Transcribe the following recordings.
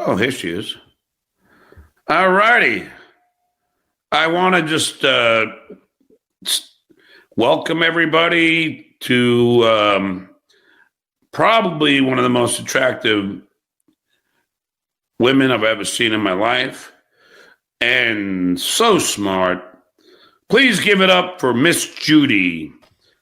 Oh, here she is. All righty. I want to just welcome everybody to probably one of the most attractive women I've ever seen in my life, and so smart. Please give it up for Miss Judy.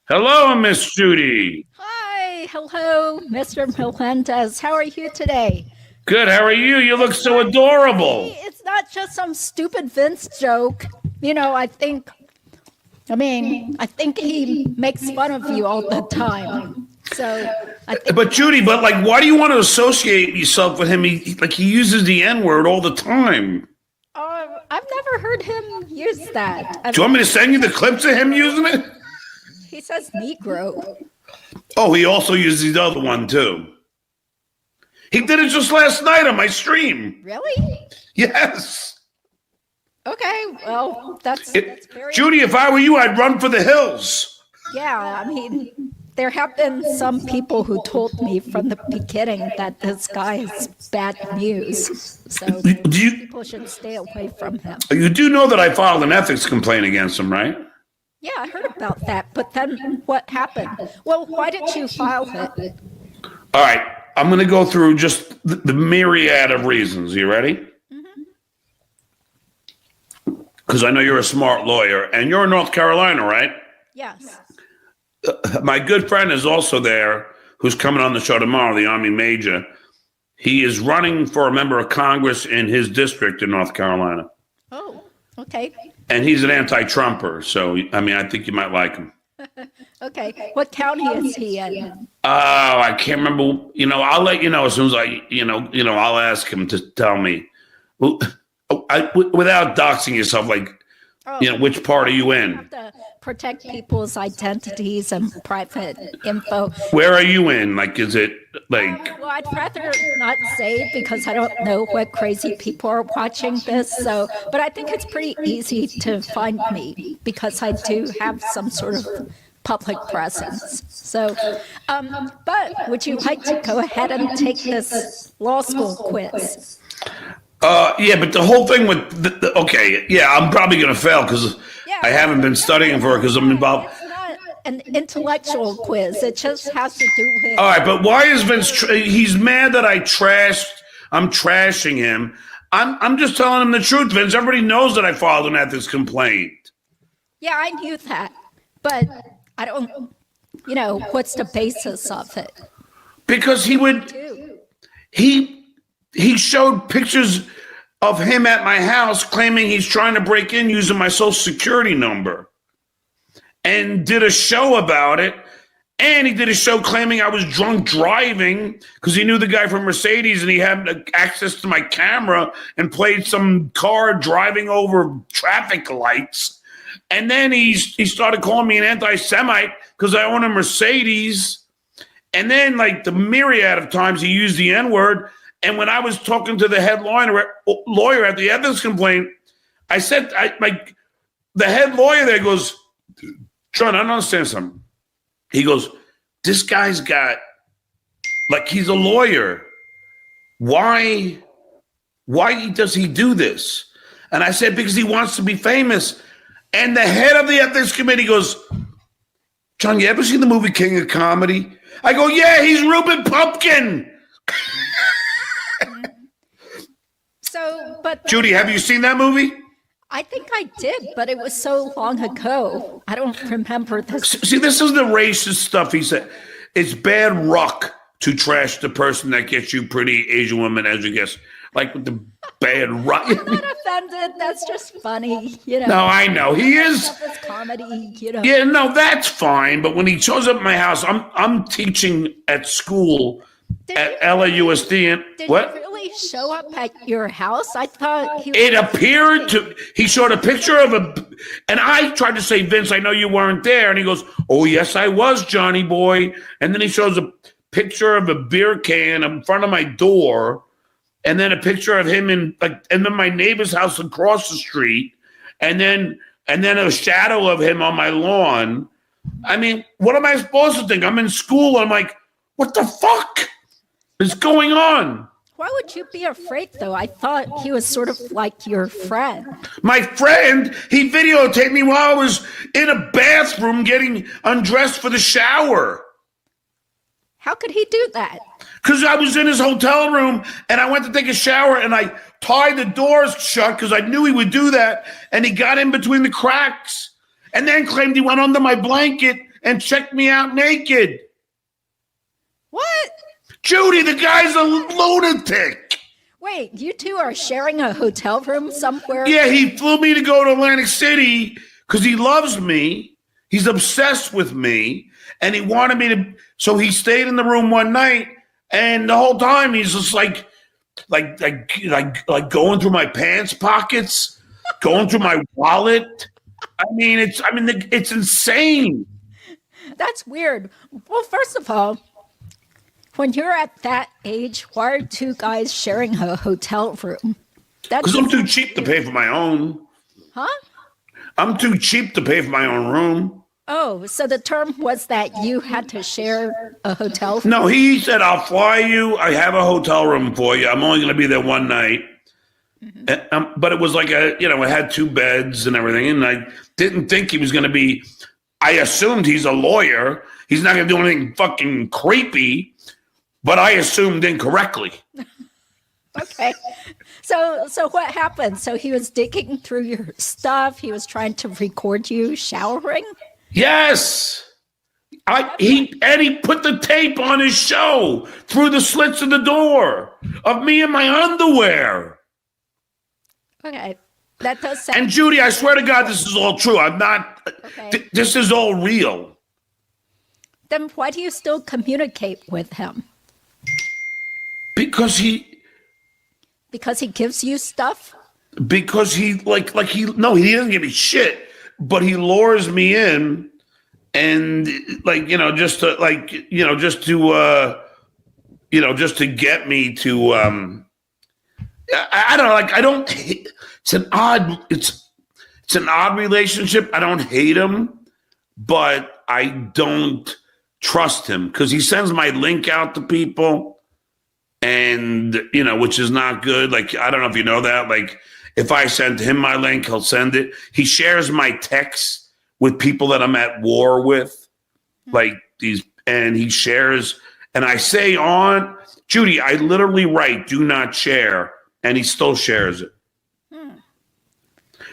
Hello, Miss Judy. Hi, hello, Mr. Melendez. How are you today? Good. How are you? You look so adorable. It's not just some stupid Vince joke. You know, I think he makes fun of you all the time. So, but Judy, why do you want to associate yourself with him? He uses the N-word all the time. I've never heard him use that. Do you want me to send you the clips of him using it? He says Negro. Oh, he also uses the other one too. He did it just last night on my stream. Really? Yes. Okay, well, that's very... Judy, if I were you, I'd run for the hills. Yeah, I mean, there have been some people who told me from the beginning that this guy is bad news. So people should stay away from him. You do know that I filed an ethics complaint against him, right? Yeah, I heard about that. But then what happened? Well, why did you file it? All right. I'm going to go through just the myriad of reasons. You ready? Because I know you're a smart lawyer, and you're in North Carolina, right? Yes. My good friend is also there, who's coming on the show tomorrow, the Army Major. He is running for a member of Congress in his district in North Carolina. Oh, okay. And he's an anti-Trumper, so, I mean, I think you might like him. Okay. What county is he in? Oh, I can't remember. You know, I'll let you know as soon as I'll ask him to tell me. Well, without doxing yourself, which part are you in? You have to protect people's identities and private info. Where are you in? Is it Well, I'd rather not say because I don't know what crazy people are watching this. So, but I think it's pretty easy to find me because I do have some sort of public presence. So, but would you like to go ahead and take this law school quiz? Yeah, but the whole thing with I'm probably going to fail because I haven't been studying for it because I'm involved. It's not an intellectual quiz. It just has to do with. All right, but why is Vince? He's mad that I'm trashing him. I'm just telling him the truth, Vince. Everybody knows that I filed an ethics complaint. Yeah, I knew that, but I don't. What's the basis of it? Because he showed pictures of him at my house claiming he's trying to break in using my social security number and did a show about it. And he did a show claiming I was drunk driving because he knew the guy from Mercedes and he had access to my camera and played some car driving over traffic lights. And then he started calling me an anti-Semite because I own a Mercedes. And then the myriad of times he used the N-word. And when I was talking to the head lawyer at the ethics complaint, I said, the head lawyer there goes, John, I don't understand something. He goes, this guy's got, he's a lawyer. Why does he do this? And I said, because he wants to be famous. And the head of the ethics committee goes, John, you ever seen the movie King of Comedy? I go, yeah, he's Reuben Pumpkin. But Judy, have you seen that movie? I think I did, but it was so long ago. I don't remember this. See, this is the racist stuff he said. It's bad luck to trash the person that gets you pretty Asian women as you guess. With the bad luck. I'm not offended. That's just funny, No, I know. He is. It's comedy, Yeah, no, that's fine. But when he shows up at my house, I'm teaching at school at LAUSD. And did what? He really show up at your house? I thought he was. It appeared to. He showed a picture of and I tried to say, Vince, I know you weren't there. And he goes, oh, yes, I was, Johnny boy. And then he shows a picture of a beer can in front of my door. And then a picture of him in my neighbor's house across the street. And then a shadow of him on my lawn. I mean, what am I supposed to think? I'm in school. I'm like, what the fuck is going on? Why would you be afraid, though? I thought he was sort of like your friend. My friend, he videotaped me while I was in a bathroom getting undressed for the shower. How could he do that? Because I was in his hotel room and I went to take a shower and I tied the doors shut because I knew he would do that. And he got in between the cracks and then claimed he went under my blanket and checked me out naked. What? Judy, the guy's a lunatic. Wait, you two are sharing a hotel room somewhere? Yeah, he flew me to go to Atlantic City because he loves me. He's obsessed with me. And he wanted me to, so he stayed in the room one night. And the whole time he's just like going through my pants pockets, going through my wallet. It's insane. That's weird. Well, first of all, when you're at that age, why are two guys sharing a hotel room? Because I'm too cheap to pay for my own. Huh? I'm too cheap to pay for my own room. Oh, so the term was that you had to share a hotel room? No, he said, I'll fly you. I have a hotel room for you. I'm only going to be there one night. Mm-hmm. But it was like it had 2 beds and everything. And I didn't think he was going to be, I assumed he's a lawyer. He's not going to do anything fucking creepy. But I assumed incorrectly. Okay. So what happened? So he was digging through your stuff. He was trying to record you showering? Yes. He put the tape on his show through the slits of the door of me in my underwear. Okay. That does sound... And Judy, I swear to God, this is all true. I'm not... Okay. This is all real. Then why do you still communicate with him? Because he gives you stuff? Because he he doesn't give me shit, but he lures me in and just to get me to I don't know, it's an odd relationship. I don't hate him, but I don't trust him because he sends my link out to people. And, which is not good. Like, I don't know if you know that. Like, if I send him my link, he'll send it. He shares my texts with people that I'm at war with. Like and he shares, and I say on, Judy, I literally write, do not share. And he still shares it.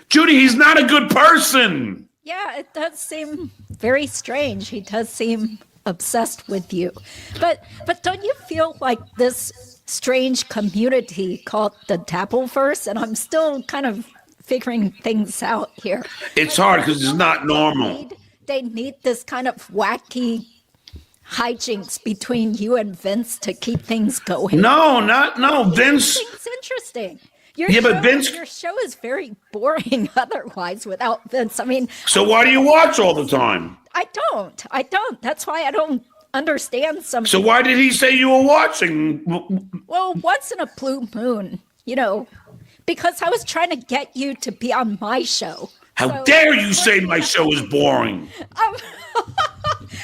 Judy, he's not a good person. Yeah, it does seem very strange. He does seem obsessed with you. But don't you feel like this strange community called the Dabbleverse? And I'm still kind of figuring things out here. It's hard because it's not normal. They need this kind of wacky hijinks between you and Vince to keep things going. No, Vince. It's interesting. Vince. Your show is very boring otherwise without Vince. So why do you watch all the time? I don't. That's why I don't understand something. So why did he say you were watching? Well, once in a blue moon, because I was trying to get you to be on my show. How dare you say my show is boring?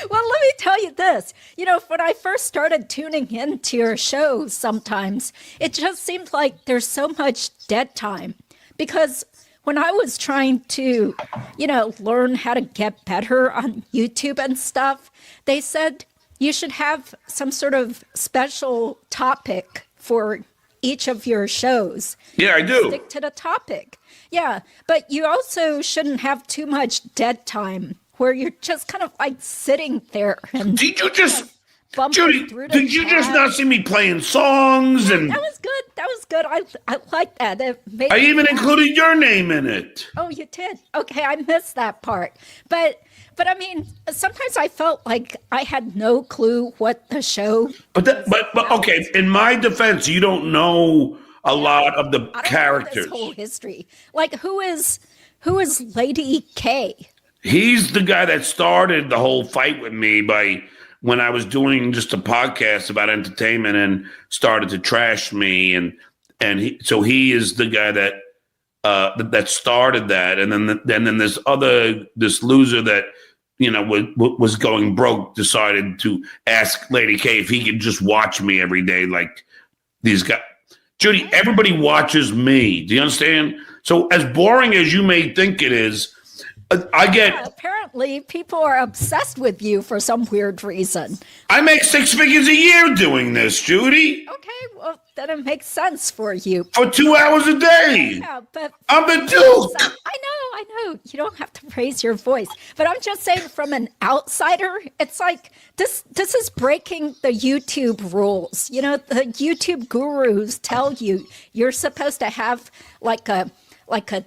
Well, let me tell you this. When I first started tuning into your show sometimes, it just seemed like there's so much dead time. Because when I was trying to, learn how to get better on YouTube and stuff, they said you should have some sort of special topic for each of your shows. Yeah, I do. Stick to the topic. Yeah, but you also shouldn't have too much dead time where you're just kind of like sitting there and Judy, did you chat. Just not see me playing songs? And that was good. I like that. I even included your name in it. Oh, you did? Okay, I missed that part. But sometimes I felt like I had no clue what the show. But okay. In my defense, you don't know a lot of the characters. Know this whole history. Like, who is Lady K? He's the guy that started the whole fight with me when I was doing just a podcast about entertainment and started to trash me, and he is the guy that that started that, and then this loser that was going broke decided to ask Lady K if he could just watch me every day like these guys. Judy, everybody watches me. Do you understand? So as boring as you may think it is, I get. Apparently, people are obsessed with you for some weird reason. I make 6 figures a year doing this, Judy. Okay, well, then it makes sense for you. For 2 hours a day. Yeah, but I'm the Duke. I know. You don't have to raise your voice. But I'm just saying, from an outsider, it's like this is breaking the YouTube rules. You know, the YouTube gurus tell you you're supposed to have like a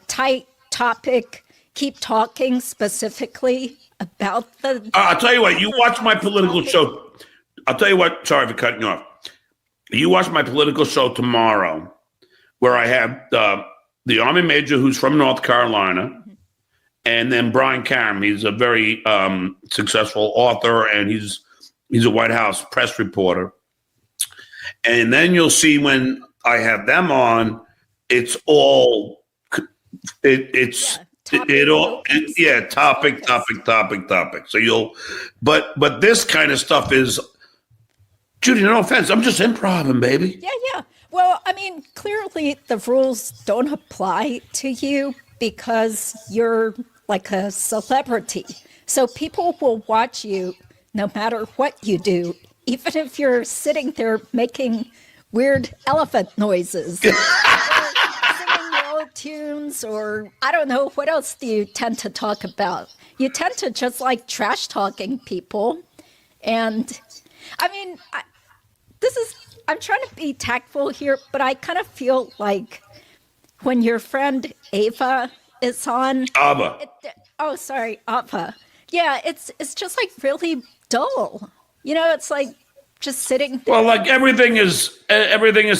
tight topic, keep talking specifically about the. I'll tell you what, you watch my political show. I'll tell you what, sorry for cutting you off. You watch my political show tomorrow, where I have the Army Major who's from North Carolina, and then Brian Karam. He's a very successful author, and he's a White House press reporter. And then you'll see when I have them on, it's all topic. So but this kind of stuff is, Judy, no offense, I'm just improvising, baby. Yeah. Well, I mean, clearly the rules don't apply to you because you're like a celebrity. So people will watch you no matter what you do, even if you're sitting there making weird elephant noises. Or singing your old tunes, or I don't know, what else do you tend to talk about? You tend to just like trash talking people. And I mean, I'm trying to be tactful here, but I kind of feel like when your friend Ava is on. Ava. Ava. Yeah, it's just like really dull. You know, it's like just sitting there. Well, like everything is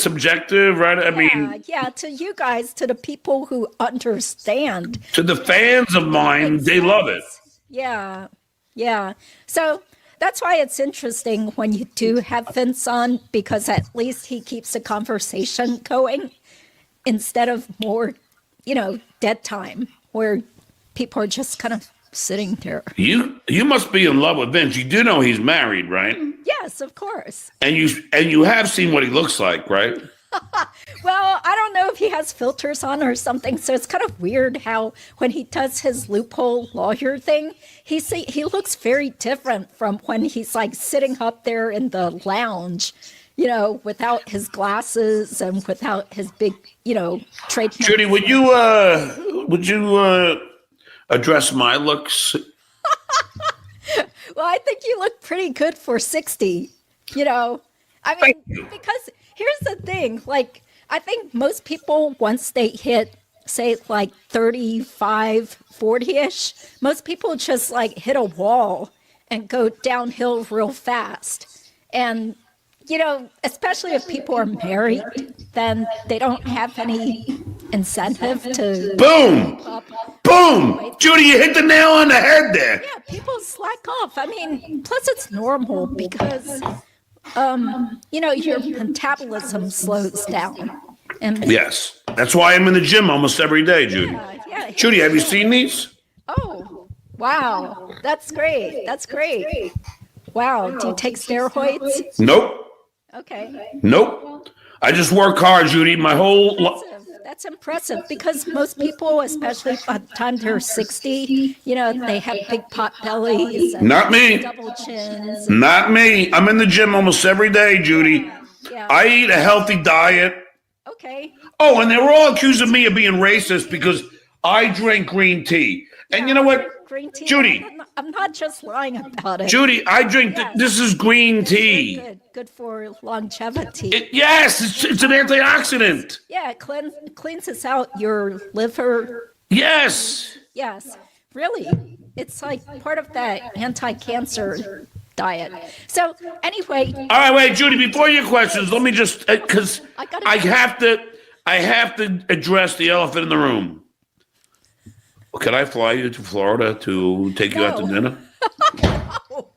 subjective, right? I mean, to you guys, to the people who understand. To the fans of mine, they love it. Yeah. So that's why it's interesting when you do have Vince on, because at least he keeps the conversation going instead of more, dead time where people are just kind of sitting there. You must be in love with Vince. You do know he's married, right? Yes, of course. And you have seen what he looks like, right? Well, I don't know if he has filters on or something, so it's kind of weird how when he does his loophole lawyer thing, he looks very different from when he's like sitting up there in the lounge, without his glasses and without his big, trademark. Judy, would you address my looks? Well, I think you look pretty good for 60, I mean, because here's the thing, like, I think most people, once they hit, say, like 35, 40-ish, most people just like hit a wall and go downhill real fast. And, especially if people are married, then they don't have any incentive to... Boom! Judy, you hit the nail on the head there. Yeah, people slack off. I mean, plus it's normal because... your metabolism slows down. And yes, that's why I'm in the gym almost every day, Judy. Yeah. Judy, have you seen these? Oh, wow. That's great. Wow. Do you take steroids? Nope. Okay. Nope. I just work hard, Judy. My whole That's impressive because most people, especially by the time they're 60, they have big pot bellies. And not me. Double chins. Not me. I'm in the gym almost every day, Judy. Yeah. I eat a healthy diet. Okay. Oh, and they were all accusing me of being racist because I drink green tea. And you know what? Green tea. Judy. I'm not just lying about it. Judy, I drink, this is green tea. Good for longevity. It's an antioxidant. Yeah, it cleanses out your liver. Yes. Yes, really. It's like part of that anti-cancer diet. So anyway. All right, wait, Judy, before your questions, let me just, because I have to address the elephant in the room. Can I fly you to Florida to take you out to dinner? No.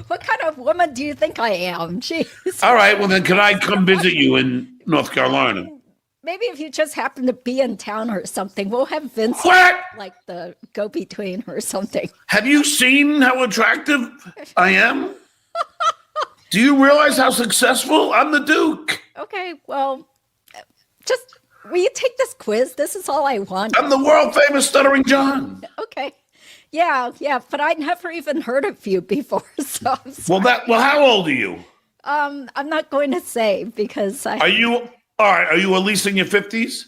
What kind of woman do you think I am? Jeez. All right, well then can I come visit you in North Carolina? Maybe if you just happen to be in town or something, we'll have Vince like the go-between or something. Have you seen how attractive I am? Do you realize how successful I'm the Duke? Okay, well, Will you take this quiz? This is all I want. I'm the world famous Stuttering John. Okay. Yeah, but I never even heard of you before, so I'm sorry. Well, how old are you? I'm not going to say because Are you all right? Are you at least in your 50s?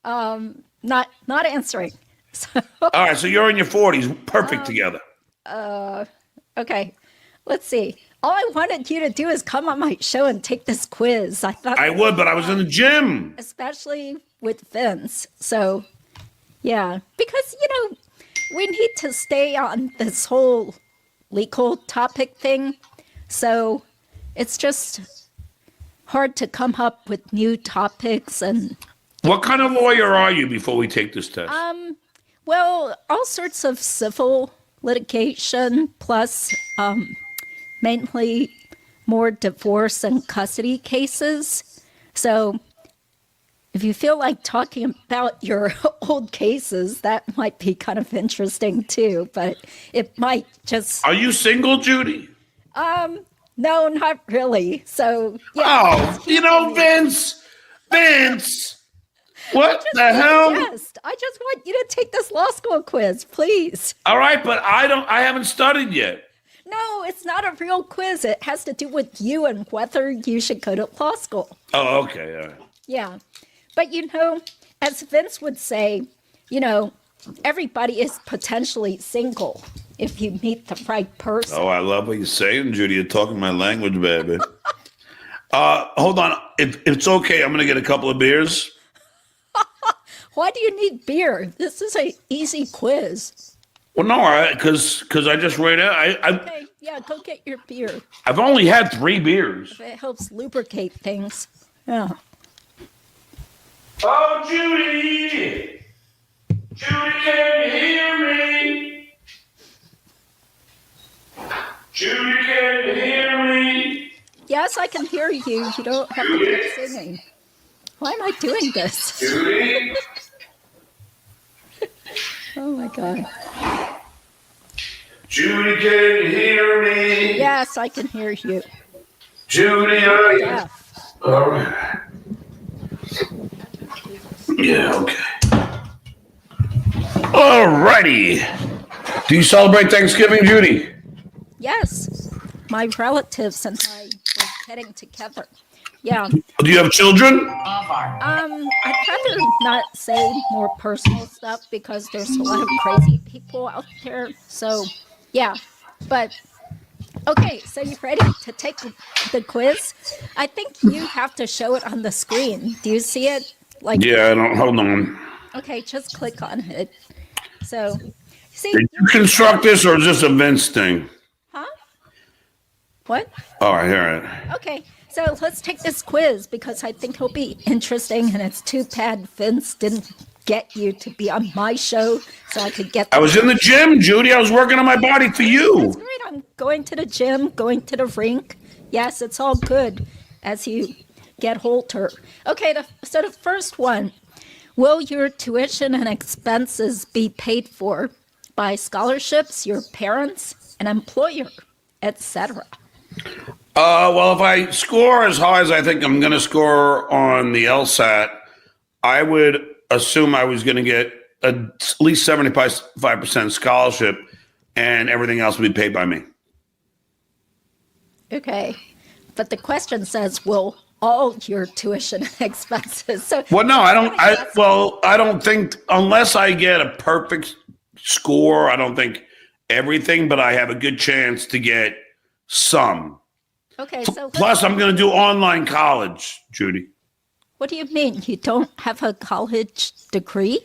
not answering. So, All right, so you're in your 40s. Perfect together. okay, let's see. All I wanted you to do is come on my show and take this quiz. I thought I would, but I was in the gym. especially with Vince. So, yeah, because we need to stay on this whole legal topic thing. So, it's just hard to come up with new topics and What kind of lawyer are you before we take this test? well, all sorts of civil litigation plus mainly more divorce and custody cases. So if you feel like talking about your old cases, that might be kind of interesting too, but it might just Are you single, Judy? no, not really. So yeah. Oh, Vince. What the hell? Yes, I just want you to take this law school quiz, please. All right, but I haven't studied yet. No, it's not a real quiz. It has to do with you and whether you should go to law school. Oh, okay. All right. Yeah. But as Vince would say, everybody is potentially single if you meet the right person. Oh, I love what you're saying, Judy. You're talking my language, baby. Hold on. If it's okay, I'm going to get a couple of beers. Why do you need beer? This is an easy quiz. Well, no, because I just ran out. Okay, yeah, go get your beer. I've only had 3 beers. If it helps lubricate things. Yeah. Oh, Judy! Judy, can you hear me? Judy, can you hear me? Yes, I can hear you. You don't have to keep singing. Why am I doing this? Judy? Oh my God. Judy, can you hear me? Yes, I can hear you. Judy, are you? Yeah. All right. Yeah, okay. All righty. Do you celebrate Thanksgiving, Judy? Yes. My relatives and I were getting together. Yeah. Do you have children? I'd rather not say more personal stuff because there's a lot of crazy people out there. So, yeah. But, okay, so you ready to take the quiz? I think you have to show it on the screen. Do you see it? Yeah, I don't. Hold on. Okay, just click on it. So, see. Did you construct this, or is this a Vince thing? Huh? What? All right. Okay, so let's take this quiz because I think it'll be interesting, and it's too bad Vince didn't get you to be on my show so I could get. I was in the gym, Judy. I was working on my body for you. That's great. I'm going to the gym, going to the rink. Yes, it's all good as you get older. Okay, so the first one. Will your tuition and expenses be paid for by scholarships, your parents, an employer, etc.? Well, if I score as high as I think I'm going to score on the LSAT, I would assume I was going to get at least 75% scholarship, and everything else would be paid by me. Okay, but the question says, will all your tuition and expenses? So, well, no, I don't. I don't think unless I get a perfect score, I don't think everything, but I have a good chance to get some. Okay, so plus I'm going to do online college, Judy. What do you mean? You don't have a college degree?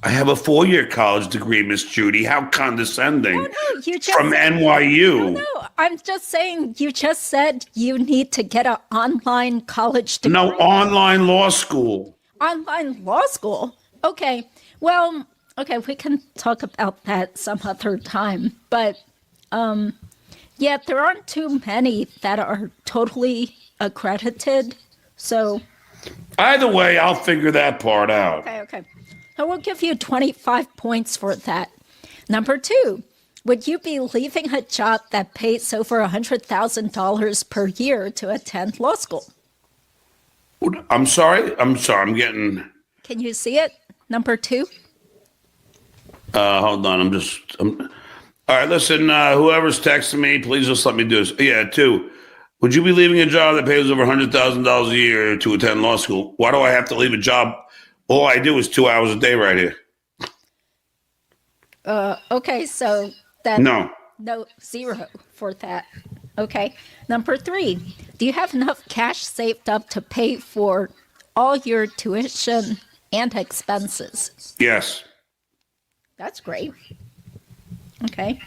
I have a 4-year college degree, Miss Judy. How condescending. No, you just from NYU. No, I'm just saying you just said you need to get an online college degree. No, online law school. Online law school? Okay. Well, okay, we can talk about that some other time. But, yeah, there aren't too many that are totally accredited. So. Either way, I'll figure that part out. Okay. I will give you 25 points for that. Number 2, would you be leaving a job that pays over $100,000 per year to attend law school? I'm sorry. I'm getting. Can you see it? Number 2. Hold on. All right. Listen. Whoever's texting me, please just let me do this. Yeah. 2. Would you be leaving a job that pays over $100,000 a year to attend law school? Why do I have to leave a job? All I do is 2 hours a day right here. Okay, so that No. 0 for that. Okay. Number 3, do you have enough cash saved up to pay for all your tuition and expenses? Yes. That's great. Okay.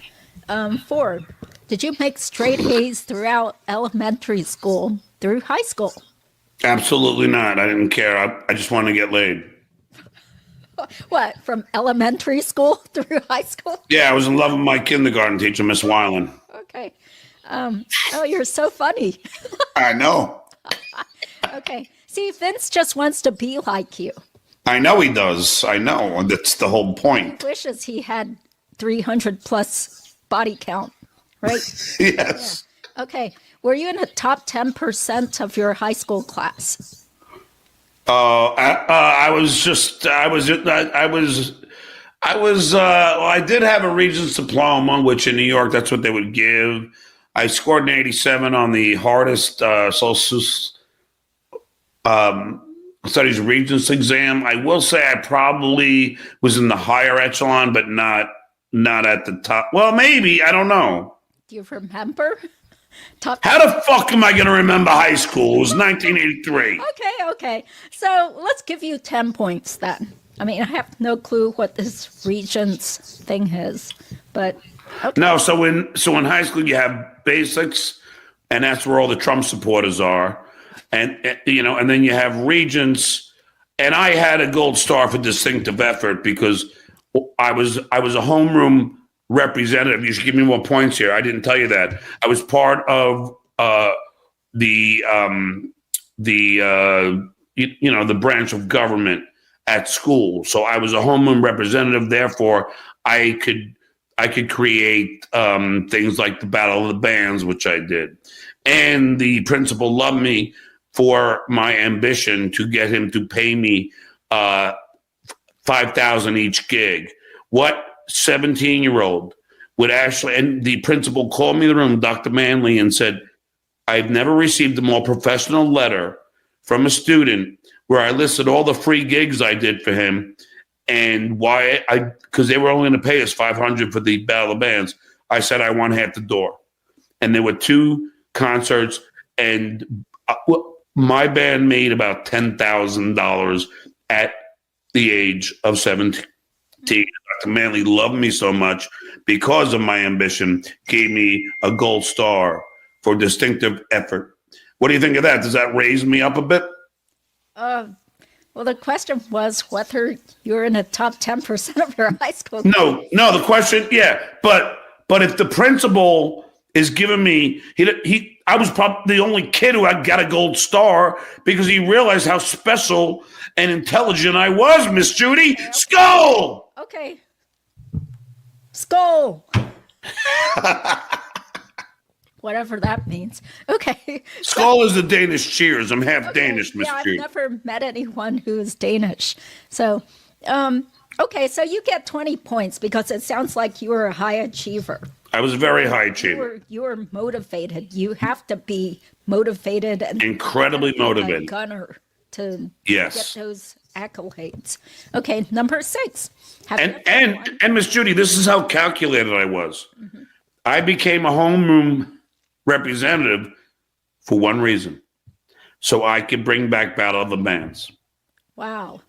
4, did you make straight A's throughout elementary school through high school? Absolutely not. I didn't care. I just wanted to get laid. What, from elementary school through high school? Yeah, I was in love with my kindergarten teacher, Miss Weiland. Okay. Oh, you're so funny. I know. Okay. See, Vince just wants to be like you. I know he does. I know. That's the whole point. Wishes he had 300 plus body count, right? Yes. Yeah. Okay. Were you in the top 10% of your high school class? I did have a Regents diploma, which in New York, that's what they would give. I scored an 87 on the hardest social studies Regents exam. I will say I probably was in the higher echelon, but not at the top. Well, maybe, I don't know. Do you remember? How the fuck am I going to remember high school? It was 1983. Okay. So let's give you 10 points then. I mean, I have no clue what this Regents thing is, but okay. No, so in high school you have basics, and that's where all the Trump supporters are, and and then you have Regents, and I had a gold star for distinctive effort because I was a homeroom representative. You should give me more points here. I didn't tell you that. I was part of the branch of government at school. So I was a homeroom representative. Therefore, I could create things like the Battle of the Bands, which I did. And the principal loved me for my ambition to get him to pay me $5,000 each gig. What 17-year-old would actually, and the principal called me in the room, Dr. Manley, and said, I've never received a more professional letter from a student where I listed all the free gigs I did for him and why because they were only going to pay us $500 for the Battle of the Bands. I said, I want half the door. And there were 2 concerts, and my band made about $10,000 at the age of 17. Dr. Manley loved me so much because of my ambition, gave me a gold star for distinctive effort. What do you think of that? Does that raise me up a bit? Well, the question was whether you're in the top 10% of your high school. No, the question, yeah, but if the principal is giving me, I was probably the only kid who had got a gold star because he realized how special and intelligent I was, Miss Judy. Okay. Skull! Okay. Skull! Whatever that means. Okay. Skull is the Danish cheers. I'm half Danish, Miss Judy. I've never met anyone who's Danish. So, okay, so you get 20 points because it sounds like you were a high achiever. I was a very high achiever. You were motivated. You have to be motivated and incredibly motivated. A gunner to get those accolades. Okay, number 6. And Miss Judy, this is how calculated I was. Mm-hmm. I became a homeroom representative for one reason, so I could bring back Battle of the Bands. Wow.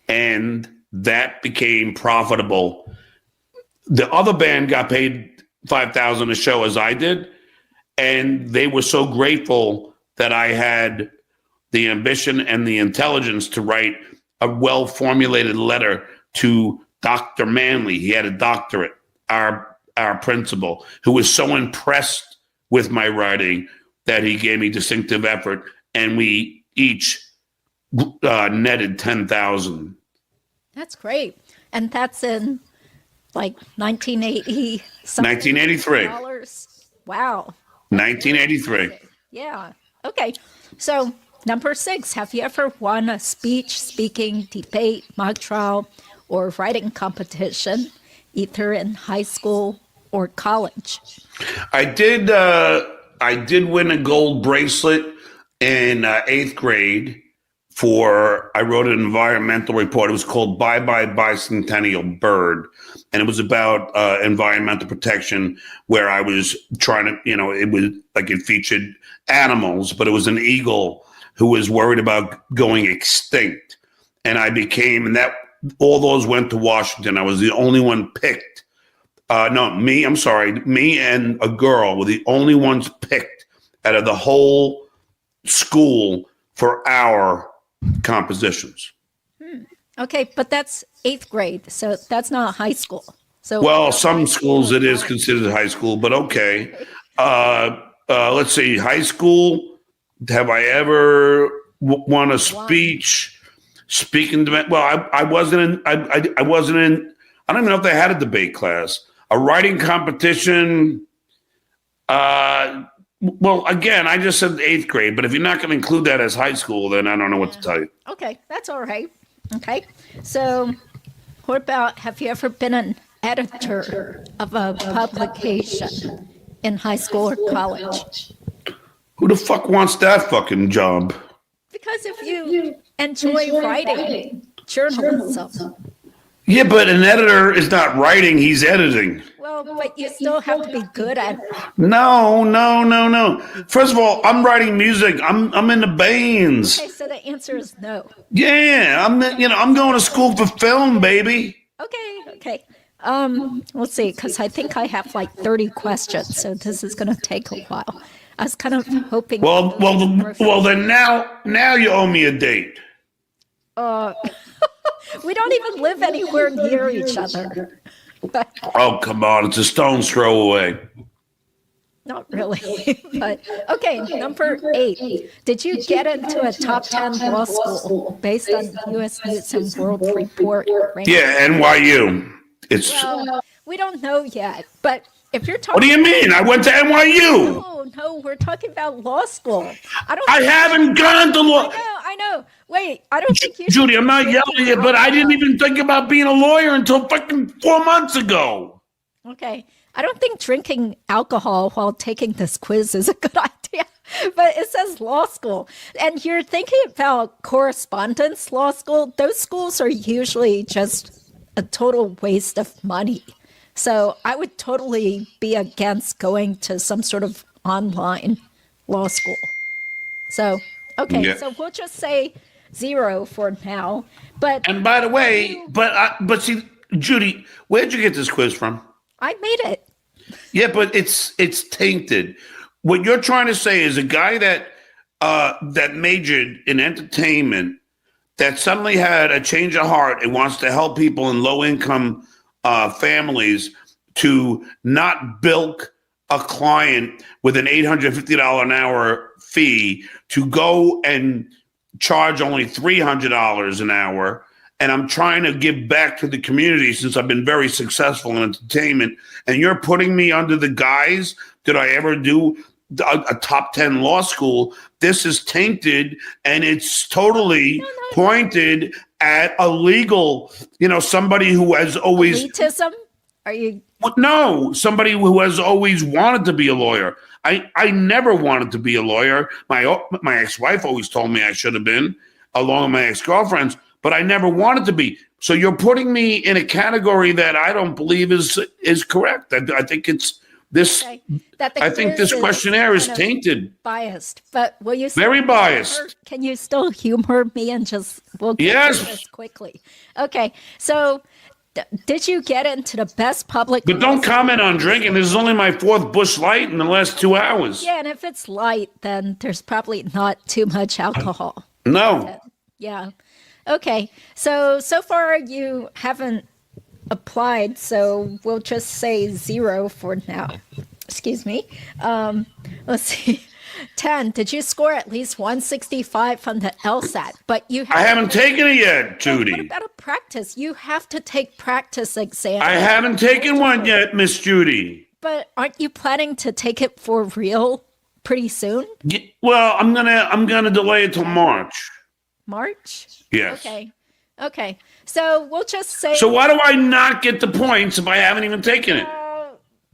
And that became profitable. The other band got paid $5,000 a show as I did, and they were so grateful that I had the ambition and the intelligence to write a well-formulated letter to Dr. Manley. He had a doctorate, our principal, who was so impressed with my writing that he gave me distinctive effort, and we each netted $10,000. That's great. And that's in like 1980 1983. Wow. 1983. Yeah. Okay. So Number 6, have you ever won a speech, speaking, debate, mock trial, or writing competition, either in high school or college? I did. I did win a gold bracelet in 8th grade for. I wrote an environmental report. It was called "Bye Bye Bicentennial Bird," and it was about environmental protection. Where I was trying to, it was like it featured animals, but it was an eagle who was worried about going extinct, and I became, and that all those went to Washington. I was the only one picked. No, me, I'm sorry. Me and a girl were the only ones picked out of the whole school for our compositions. Okay, but that's 8th grade, so that's not high school. So Well, some schools it is considered high school, but okay. Let's see, high school. Have I ever won a speech speaking to? Well, I wasn't in. I wasn't in. I don't even know if they had a debate class. A writing competition. Well, again, I just said 8th grade, but if you're not going to include that as high school, then I don't know what to tell you. Okay, that's all right. Okay, so what about, have you ever been an editor of a publication in high school or college? Who the fuck wants that fucking job? Because if you enjoy writing journalism. Yeah, but an editor is not writing, he's editing. Well, but you still have to be good at it. No. First of all, I'm writing music. I'm in the bands. Okay, so the answer is no. Yeah, I'm going to school for film, baby. Okay. Let's see, because I think I have like 30 questions, so this is going to take a while. I was kind of hoping. Well, then now you owe me a date. We don't even live anywhere near each other. But, oh, come on. It's a stone's throw away. Not really. But okay, number 8. Did you get into a top 10 law school based on U.S. News and World Report ranking? Yeah, NYU. Well, we don't know yet. But if you're talking. What do you mean? I went to NYU. No, we're talking about law school. I haven't gone to law. I know. Wait, I don't think you. Judy, I'm not yelling at you, but I didn't even think about being a lawyer until fucking 4 months ago. Okay. I don't think drinking alcohol while taking this quiz is a good idea, but it says law school. And you're thinking about correspondence law school. Those schools are usually just a total waste of money. So I would totally be against going to some sort of online law school. So, okay, Yeah. So we'll just say 0 for now. And by the way, but see, Judy, where'd you get this quiz from? I made it. Yeah, but it's tainted. What you're trying to say is a guy that majored in entertainment that suddenly had a change of heart and wants to help people in low income families to not bilk a client with an $850 an hour fee to go and charge only $300 an hour. And I'm trying to give back to the community since I've been very successful in entertainment. And you're putting me under the guise, did I ever do a top 10 law school? This is tainted and it's totally pointed at a legal, somebody who has always. Elitism? Are you? No, somebody who has always wanted to be a lawyer. I never wanted to be a lawyer. My ex-wife always told me I should have been, along with my ex-girlfriends. But I never wanted to be. So you're putting me in a category that I don't believe is correct. I think it's this. Okay. I think this questionnaire is tainted. Biased. But will you? Very biased. Can you still humor me and just we'll get through this quickly? Okay. So did you get into the best public? But don't comment on drinking. This is only my 4th Busch Light in the last 2 hours. Yeah, and if it's light, then there's probably not too much alcohol. No. Yeah. Okay, so far you haven't applied, so we'll just say 0 for now. Excuse me. Let's see. 10, did you score at least 165 from the LSAT? But I haven't taken it yet, Judy. What about a practice? You have to take practice exams. I haven't taken one yet, Miss Judy. But aren't you planning to take it for real pretty soon? Well, I'm gonna delay it till March. March? Yes. Okay. So we'll just say. So why do I not get the points if I haven't even taken it?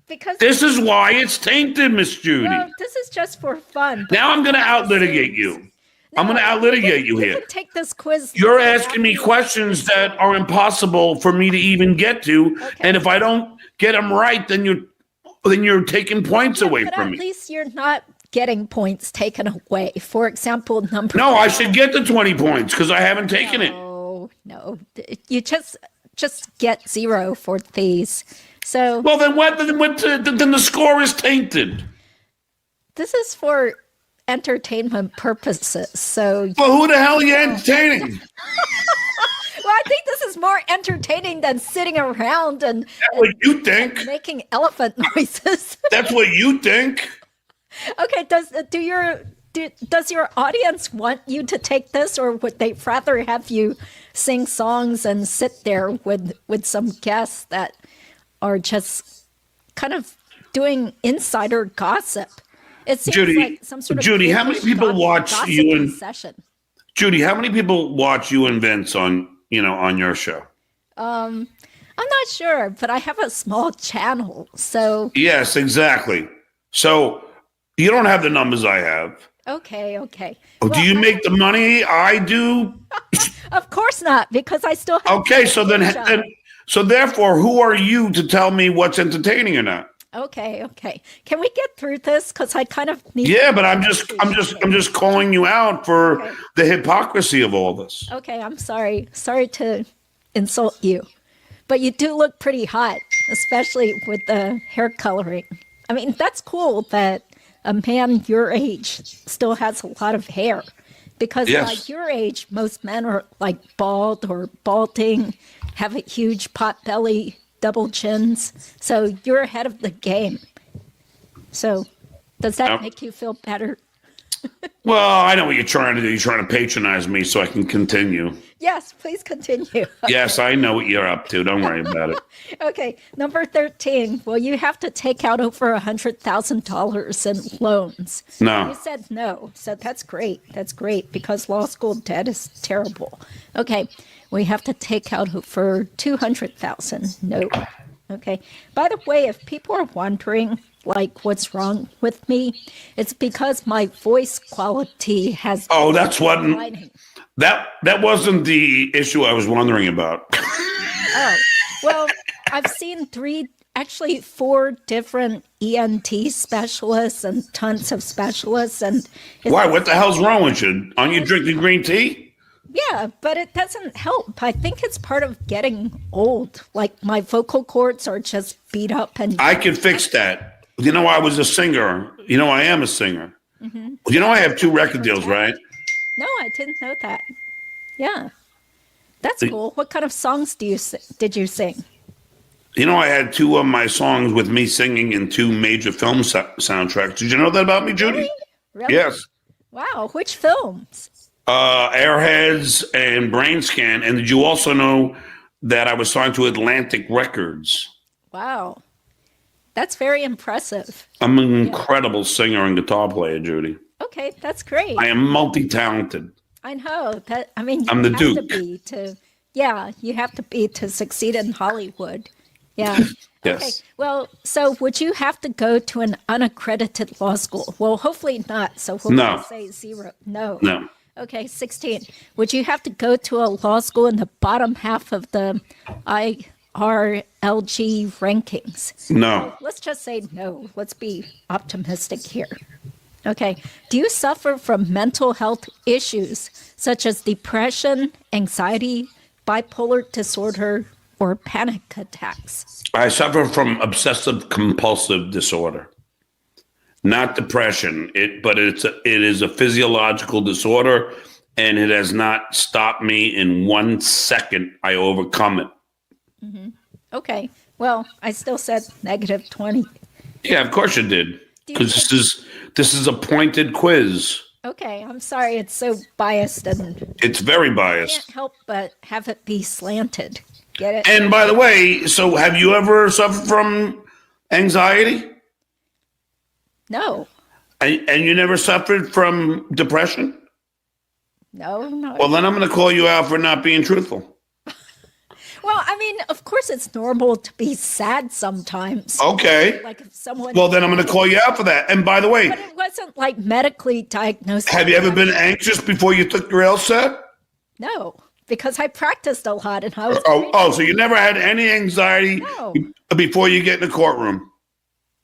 Because this is why it's tainted, Miss Judy. Well, this is just for fun. Now I'm gonna out-litigate you. I'm gonna out-litigate you here. You can take this quiz. You're asking me questions that are impossible for me to even get to, and if I don't get them right, then you're taking points away from me. At least you're not getting points taken away. For example, number. No, I should get the 20 points because I haven't taken it. No, you just get 0 for these. So. Well, then what? Then the score is tainted. This is for entertainment purposes. So. Well, who the hell are you entertaining? Well, I think this is more entertaining than sitting around and. That's what you think. And making elephant noises. That's what you think. Okay. Does your audience want you to take this, or would they rather have you sing songs and sit there with some guests that are just kind of doing insider gossip? It seems Judy, like some sort of Judy, how many people watch you and session? Judy, how many people watch you and Vince on your show? I'm not sure, but I have a small channel, so. Yes, exactly. So you don't have the numbers I have. Okay. Oh, well, do you make the money I do? Of course not, because I still have. Okay, so so therefore, who are you to tell me what's entertaining or not? Okay. Can we get through this? Because I kind of need. Yeah, but I'm just calling you out for the hypocrisy of all this. Okay, I'm sorry. Sorry to insult you, but you do look pretty hot, especially with the hair coloring. I mean, that's cool that a man your age still has a lot of hair, because like your age, most men are like bald or balding, have a huge pot belly, double chins. So you're ahead of the game. So does that make you feel better? Well, I know what you're trying to do. You're trying to patronize me so I can continue. Yes, please continue. Yes, I know what you're up to. Don't worry about it. Okay, number 13. Well, you have to take out over $100,000 in loans. No. You said no. So that's great. That's great, because law school debt is terrible. Okay, we have to take out over $200,000. No. Okay. By the way, if people are wondering, like, what's wrong with me, it's because my voice quality has. Oh, that's what. That wasn't the issue I was wondering about. Oh, well, I've seen 4 different ENT specialists and tons of specialists. And why? What the hell's wrong with you? Aren't you drinking green tea? Yeah, but it doesn't help. I think it's part of getting old. Like, my vocal cords are just beat up. And I can fix that. You know, I was a singer. You know, I am a singer. Mm-hmm. You know, I have 2 record deals, right? No, I didn't know that. Yeah. That's cool. What kind of songs did you sing? You know, I had 2 of my songs with me singing in 2 major film soundtracks. Did you know that about me, Judy? Really? Yes. Wow. Which films? Airheads and Brain Scan. And did you also know that I was signed to Atlantic Records? Wow. That's very impressive. I'm an incredible singer and guitar player, Judy. Okay, that's great. I am multi-talented. I know that. I mean, I'm the Duke. You have to be to succeed in Hollywood. Yeah. Yes. Okay. Well, so would you have to go to an unaccredited law school? Well, hopefully not. So we'll say 0. No. Okay, 16. Would you have to go to a law school in the bottom half of the IRLG rankings? No. Let's just say no. Let's be optimistic here. Okay. Do you suffer from mental health issues such as depression, anxiety, bipolar disorder, or panic attacks? I suffer from obsessive compulsive disorder. Not depression, but it is a physiological disorder, and it has not stopped me in 1 second. I overcome it. Mm-hmm. Okay. Well, I still said negative 20. Yeah, of course you did. Because this is a pointed quiz. Okay, I'm sorry it's so biased, and it's very biased. Can't help but have it be slanted. Get it? And by the way, so have you ever suffered from anxiety? No. And you never suffered from depression? No, no. Well, then I'm going to call you out for not being truthful. Well, I mean, of course it's normal to be sad sometimes. Okay. Like if someone. Well, then I'm going to call you out for that. And by the way, But it wasn't like medically diagnosed. have you ever been anxious before you took your LSAT? No, because I practiced a lot and I was. So you never had any anxiety before you get in the courtroom?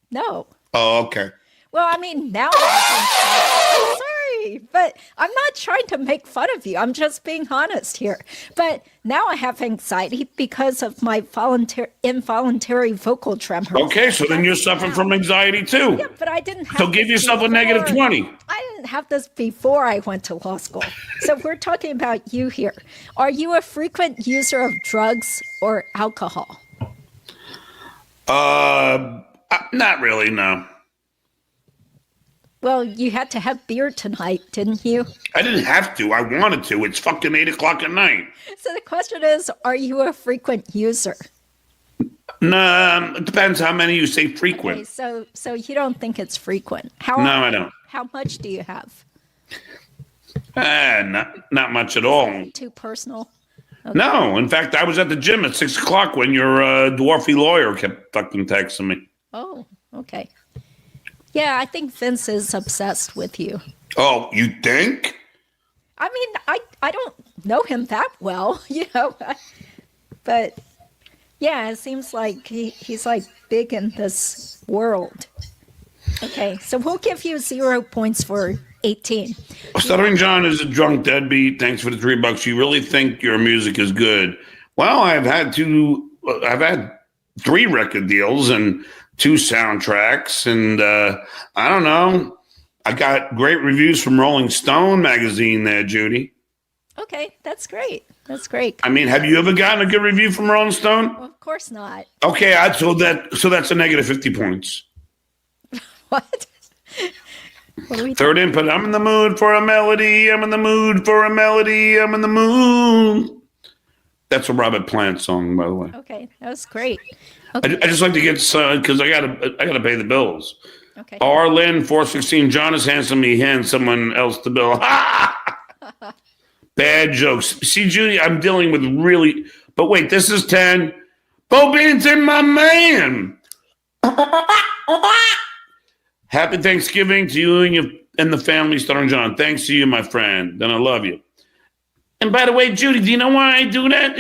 No. Oh, okay. Well, I mean, now I'm sorry, but I'm not trying to make fun of you. I'm just being honest here. But now I have anxiety because of my involuntary vocal tremors. Okay, so then you're suffering from anxiety too. Yeah, but I didn't have. So give yourself a negative 20. I didn't have this before I went to law school. So we're talking about you here. Are you a frequent user of drugs or alcohol? Not really, no. Well, you had to have beer tonight, didn't you? I didn't have to. I wanted to. It's fucking 8 o'clock at night. So the question is, are you a frequent user? No, it depends how many you say frequent. Okay, so you don't think it's frequent? No, I don't. How much do you have? Not much at all. Too personal? Okay. No, in fact, I was at the gym at 6 o'clock when your dwarfy lawyer kept fucking texting me. Oh, okay. Yeah, I think Vince is obsessed with you. Oh, you think? I mean, I don't know him that well, you know, but yeah, it seems like he's like big in this world. Okay, so we'll give you 0 points for 18. Stuttering John is a drunk deadbeat. Thanks for the $3. You really think your music is good? Well, I've had 3 record deals and 2 soundtracks, and I don't know. I got great reviews from Rolling Stone magazine there, Judy. Okay, that's great. That's great. I mean, have you ever gotten a good review from Rolling Stone? Well, of course not. Okay, so that's a negative 50 points. What? What are we Third input, I'm in the mood for a melody. I'm in the mood for a melody. I'm in the mood. That's a Robert Plant song, by the way. Okay, that was great. Okay. I just like to get because I gotta pay the bills. Okay. Arlen 416. John is handsome. He hands someone else the bill. Bad jokes. See, Judy, I'm dealing with really. But wait, this is 10. Bo Benton, my man. Happy Thanksgiving to you and the family, Stuttering John. Thanks to you, my friend, and I love you. And by the way, Judy, do you know why I do that?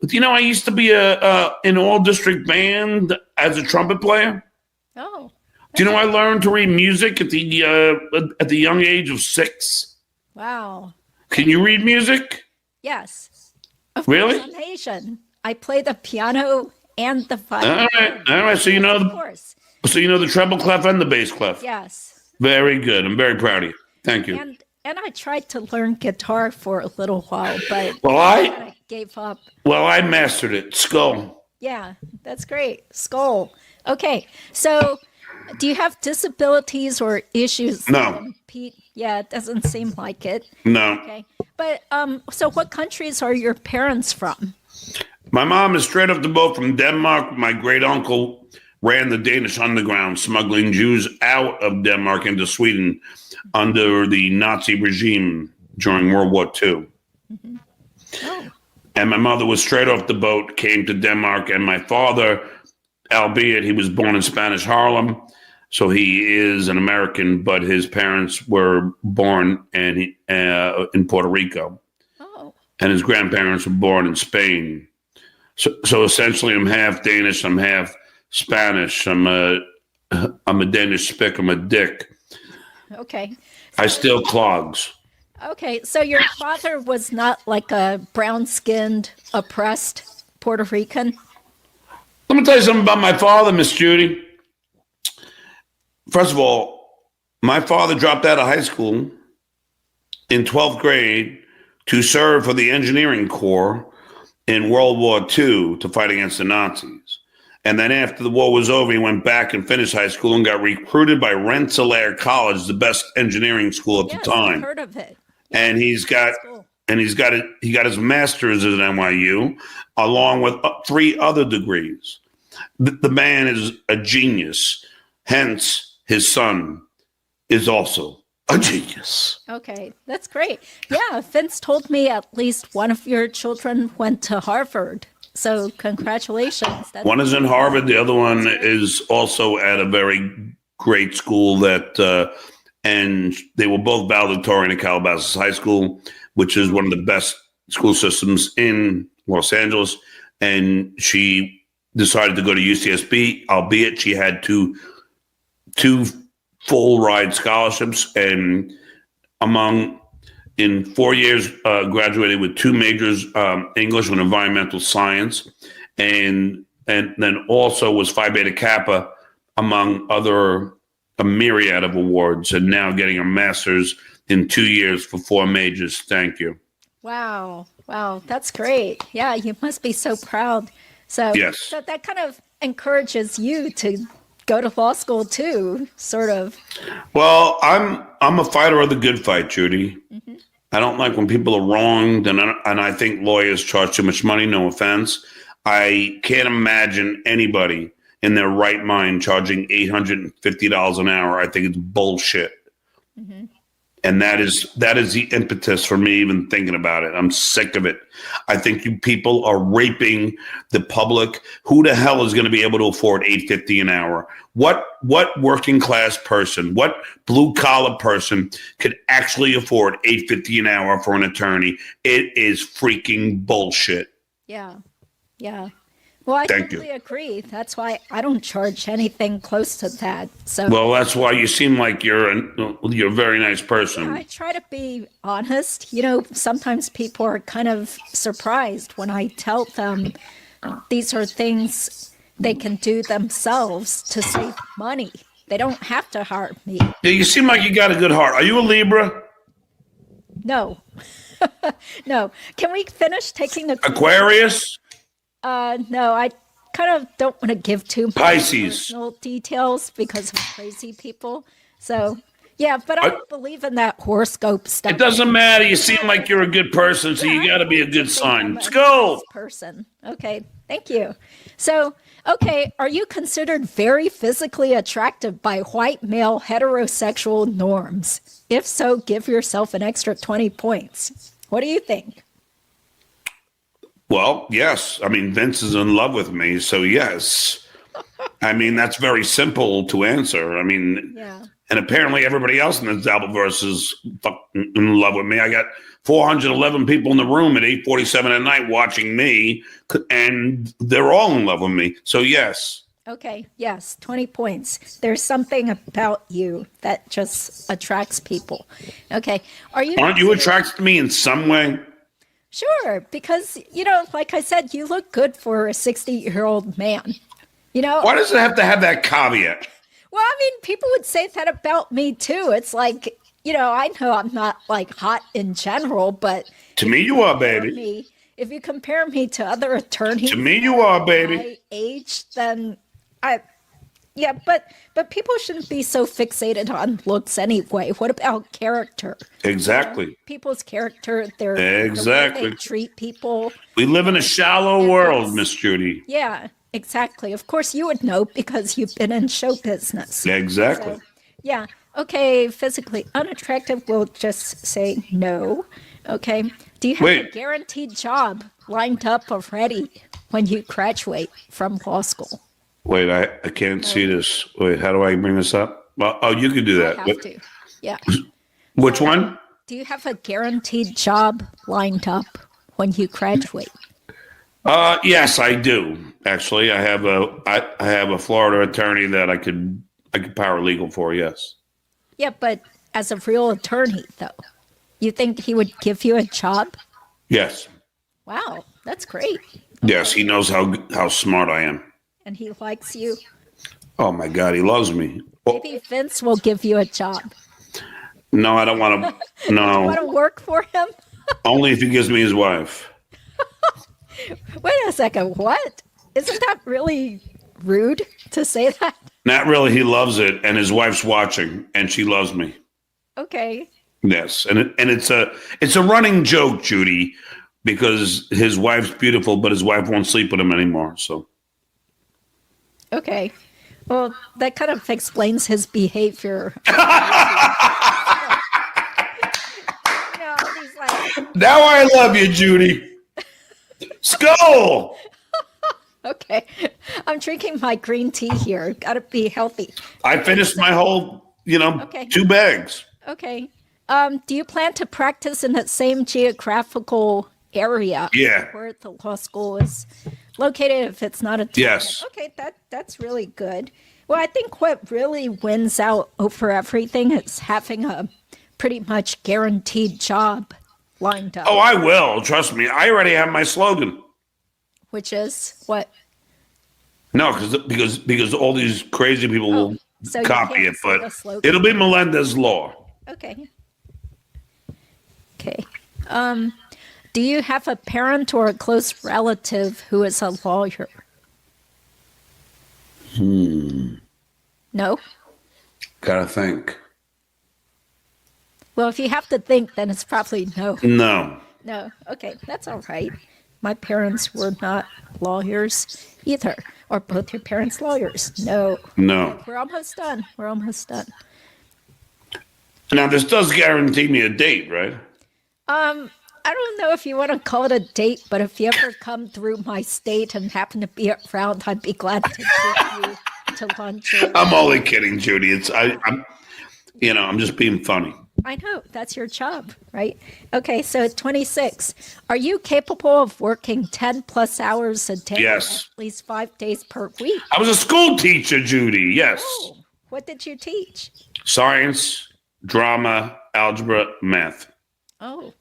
Do you know I used to be an all-district band as a trumpet player? Oh. Do you know I learned to read music at the young age of 6? Wow. Can you read music? Yes. Of Really? course, I'm Asian. I play the piano and the violin. All right. So you know Of course. the treble clef and the bass clef. Yes. Very good. I'm very proud of you. Thank you. And I tried to learn guitar for a little while, but Well, I gave up. Well, I mastered it. Skull. Yeah, that's great. Skull. Okay, so do you have disabilities or issues? No. Pete? Yeah, it doesn't seem like it. No. Okay, but so what countries are your parents from? My mom is straight off the boat from Denmark. My great uncle ran the Danish underground, smuggling Jews out of Denmark into Sweden under the Nazi regime during World War II. Mm-hmm. Oh. And my mother was straight off the boat, came to Denmark, and my father, albeit he was born in Spanish Harlem, so he is an American, but his parents were born in Puerto Rico. Oh. And his grandparents were born in Spain. So essentially, I'm half Danish, I'm half Spanish. I'm a Danish spick. I'm a dick. Okay. I steal clogs. Okay, so your father was not like a brown-skinned, oppressed Puerto Rican? Let me tell you something about my father, Miss Judy. First of all, my father dropped out of high school in 12th grade to serve for the engineering corps in World War II to fight against the Nazis. And then after the war was over, he went back and finished high school and got recruited by Rensselaer College, the best engineering school at the time. I've heard of it. And he got his master's at NYU, along with 3 other degrees. The man is a genius. Hence, his son is also a genius. Okay, that's great. Yeah, Vince told me at least one of your children went to Harvard. So congratulations. One is in Harvard. The other one is also at a very great school and they were both valedictorian at Calabasas High School, which is one of the best school systems in Los Angeles. And she decided to go to UCSB, albeit she had two full ride scholarships, and in 4 years graduated with 2 majors, English and environmental science, and then also was Phi Beta Kappa among a myriad of awards, and now getting a master's in 2 years for 4 majors. Thank you. Wow, that's great. Yeah, you must be so proud. So yes, so that kind of encourages you to go to law school too, sort of. Well, I'm a fighter of the good fight, Judy. Mm-hmm. I don't like when people are wronged, and I think lawyers charge too much money. No offense. I can't imagine anybody in their right mind charging $850 an hour. I think it's bullshit. Mm-hmm. And that is the impetus for me even thinking about it. I'm sick of it. I think you people are raping the public. Who the hell is going to be able to afford $850 an hour? What working class person, what blue collar person could actually afford $850 an hour for an attorney? It is freaking bullshit. Yeah. Well, I totally agree. That's why I don't charge anything close to that. So, well, that's why you seem like you're a very nice person. Yeah, I try to be honest. Sometimes people are kind of surprised when I tell them these are things they can do themselves to save money. They don't have to hire me. Yeah, you seem like you got a good heart. Are you a Libra? No. No. Can we finish taking the Aquarius? No, I kind of don't want to give too much Pisces. Personal details because of crazy people. So, yeah, but I don't believe in that horoscope stuff. It doesn't matter. You seem like you're a good person, so you got to be a good sign. Let's go. Person. Okay, thank you. So, okay, are you considered very physically attractive by white male heterosexual norms? If so, give yourself an extra 20 points. What do you think? Well, yes. I mean, Vince is in love with me, so yes. I mean, that's very simple to answer. I mean, yeah. And apparently everybody else in the Dabbleverse is in love with me. I got 411 people in the room at 8:47 at night watching me, and they're all in love with me. So yes. Okay, yes, 20 points. There's something about you that just attracts people. Okay, aren't you attracted to me in some way? Sure, because, like I said, you look good for a 60-year-old man. Why does it have to have that caveat? Well, I mean, people would say that about me, too. It's like, I know I'm not, like, hot in general, but... To me, you are, baby. If you compare me to other attorneys... To me, you are, baby. ...my age, then Yeah, but people shouldn't be so fixated on looks anyway. What about character? Exactly. People's character, the way they treat people. We live in a shallow world, Miss Judy. Yeah, exactly. Of course, you would know because you've been in show business. Exactly. So, yeah. Okay, physically unattractive, we'll just say no. Okay. Do you have a guaranteed job lined up already when you graduate from law school? Wait, I can't see this. Wait, how do I bring this up? Well, you can do that. I have to. Yeah. Which one? Do you have a guaranteed job lined up when you graduate? Yes, I do. Actually, I have a Florida attorney that I could paralegal for. Yes. Yeah, but as a real attorney, though, you think he would give you a job? Yes. Wow, that's great. Yes, he knows how smart I am. And he likes you? Oh, my God, he loves me. Maybe Vince will give you a job. No, I don't want to. No. You want to work for him? Only if he gives me his wife. Wait a second. What? Isn't that really rude to say that? Not really. He loves it, and his wife's watching, and she loves me. Okay. Yes, and it's a running joke, Judy, because his wife's beautiful, but his wife won't sleep with him anymore. So. Okay. Well, that kind of explains his behavior. He's like, Now I love you, Judy. Skull. okay, I'm drinking my green tea here. Got to be healthy. I finished my whole, Okay. 2 bags. Okay. Do you plan to practice in that same geographical area? Yeah. Where the law school is located, if it's not a tournament? Yes. Okay, that's really good. Well, I think what really wins out over everything is having a pretty much guaranteed job lined up. Oh, I will. Trust me. I already have my slogan. Which is what? No, because all these crazy people will so you copy can't it, say but the slogan. it'll be Melendez Law. Okay. Okay. Do you have a parent or a close relative who is a lawyer? No? Gotta think. Well, if you have to think, then it's probably no. No. No. Okay, that's all right. My parents were not lawyers either. Or both your parents lawyers? No. No. We're almost done. We're almost done. Now, this does guarantee me a date, right? I don't know if you want to call it a date, but if you ever come through my state and happen to be around, I'd be glad to take you to lunch. I'm only kidding, Judy. I'm just being funny. I know, that's your job, right? Okay, so 26. Are you capable of working 10 plus hours a day? Yes. At least 5 days per week? I was a school teacher, Judy. Yes. Oh, what did you teach? Science, drama, algebra, math. Oh,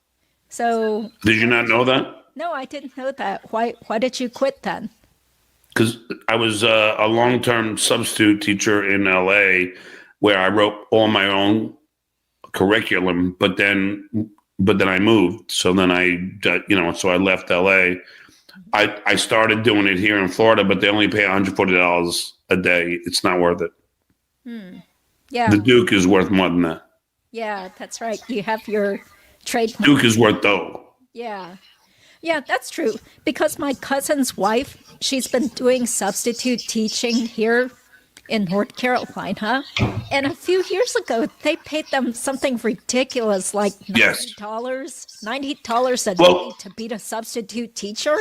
so... Did you not know that? No, I didn't know that. Why did you quit then? Because I was a long-term substitute teacher in LA where I wrote all my own curriculum, but then I moved. So then so I left LA. I started doing it here in Florida, but they only pay $140 a day. It's not worth it. Yeah. The Duke is worth more than that. Yeah, that's right. You have your trademark. Duke is worth dough. Yeah. Yeah, that's true. Because my cousin's wife, she's been doing substitute teaching here in North Carolina. And a few years ago, they paid them something ridiculous like $90, Yes. $90 a day to be a substitute teacher.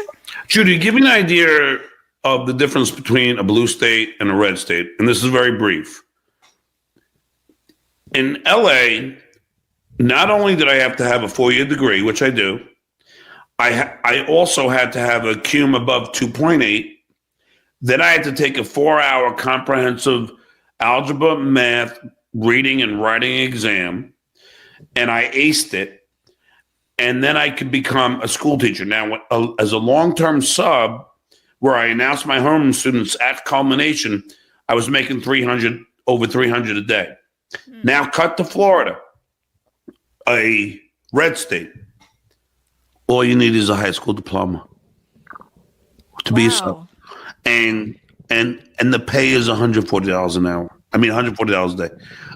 Judy, give me an idea of the difference between a blue state and a red state. And this is very brief. In LA, not only did I have to have a 4-year degree, which I do, I also had to have a cum above 2.8. Then I had to take a 4-hour comprehensive algebra, math, reading, and writing exam, and I aced it. And then I could become a school teacher. Now, as a long-term sub, where I announced my homeroom students at culmination, I was making over 300 a day. Now, cut to Florida, a red state. All you need is a high school diploma to be a sub. And the pay is $140 an hour. I mean, $140 a day.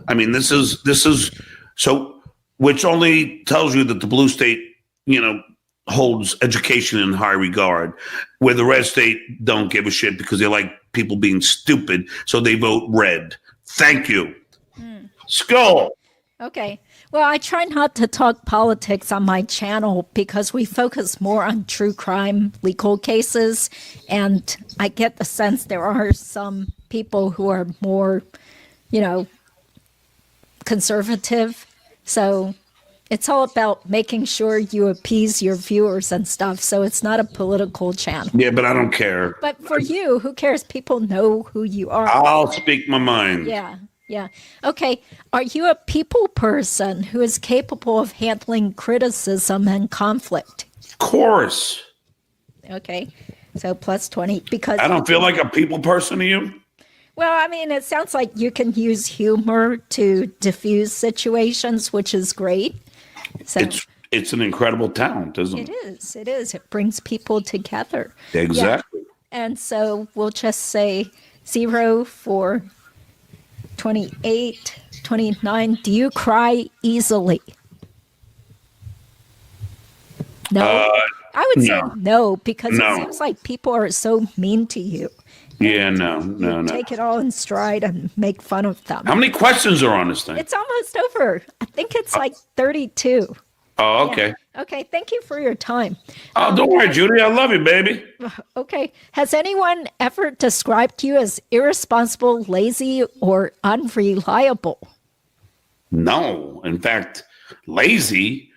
I mean, this is so, which only tells you that the blue state, holds education in high regard, where the red state don't give a shit because they like people being stupid, so they vote red. Thank you. Skull. Okay. Well, I try not to talk politics on my channel because we focus more on true crime legal cases. And I get the sense there are some people who are more, conservative. So it's all about making sure you appease your viewers and stuff. So it's not a political channel. Yeah, but I don't care. But for you, who cares? People know who you are. I'll speak my mind. Yeah. Yeah. Okay. Are you a people person who is capable of handling criticism and conflict? Of course. Okay. So plus 20 because I don't feel like a people person to you. Well, I mean, it sounds like you can use humor to diffuse situations, which is great. So it's an incredible talent, isn't it? It is. It is. It brings people together. Exactly. Yeah. And so we'll just say 0 for 28, 29. Do you cry easily? No. I would say no because it seems like people are so mean to you. Yeah, no. Take it all in stride and make fun of them. How many questions are on this thing? It's almost over. I think it's like 32. Oh, okay. Yeah. Okay, thank you for your time. Oh, don't worry, Judy. I love you, baby. Okay. Has anyone ever described you as irresponsible, lazy, or unreliable? No. In fact, lazy.